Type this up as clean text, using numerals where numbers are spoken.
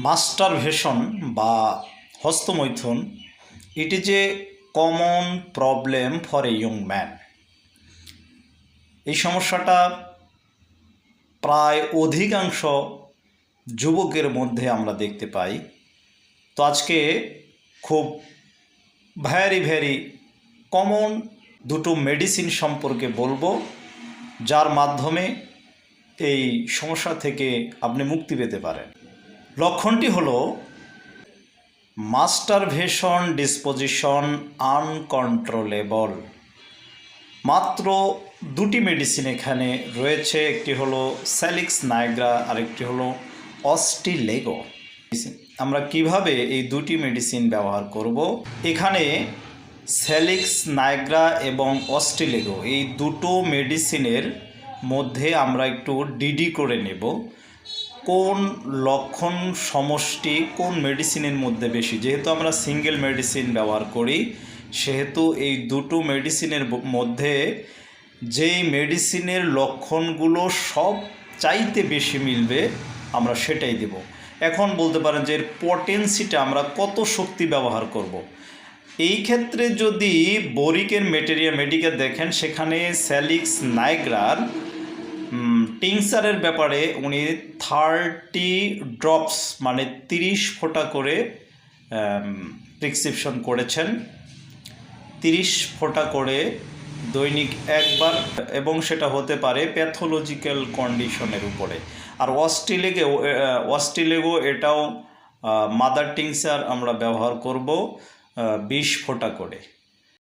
Masturbation বা হস্তমৈথুন it is a common problem for a young man. এই সমস্যাটা প্রায় অধিকাংশ যুবকের মধ্যে আমরা দেখতে পাই। তো আজকে খুব ভেরি কমন দুটো মেডিসিন সম্পর্কে বলবো, যার মাধ্যমে এই সমস্যা থেকে আপনি মুক্তি পেতে পারেন। লক্ষণটি হলো মাস্টারবেশন ডিসপোজিশন আনকন্ট্রোলেবল। মাত্র দুটি মেডিসিন এখানে রয়েছে, একটি হলো স্যালিক্স নাইগ্রা আর একটি হলো অস্টিলেগো। আমরা কিভাবে এই দুটি মেডিসিন ব্যবহার করব? এখানে স্যালিক্স নাইগ্রা এবং অস্টিলেগো এই দুটো মেডিসিনের মধ্যে আমরা একটু ডিডি করে নেব কোন লক্ষণ সমষ্টি কোন মেডিসিনের মধ্যে বেশি। যেহেতু আমরা সিঙ্গেল মেডিসিন ব্যবহার করি, সেহেতু এই দুটো মেডিসিনের মধ্যে যেই মেডিসিনের লক্ষণগুলো সব চাইতে বেশি মিলবে আমরা সেটাই দেব। এখন বলতে পারেন যে এর পটেন্সিটা আমরা কত শক্তি ব্যবহার করব। এই ক্ষেত্রে যদি বোরিকের মেডিকেল দেখেন, সেখানে স্যালিক্স নাইগ্রার টিংচারের ব্যাপারে উনি 30 ড্রপস মানে 30 ফোঁটা করে প্রেসক্রিপশন করেছেন, 30 ফোঁটা করে দৈনিক একবার, এবং সেটা হতে পারে প্যাথোলজিক্যাল কন্ডিশনের উপরে। আর অস্টিলেগো এটাও মাদার টিংচার আমরা ব্যবহার করব 20 ফোঁটা করে।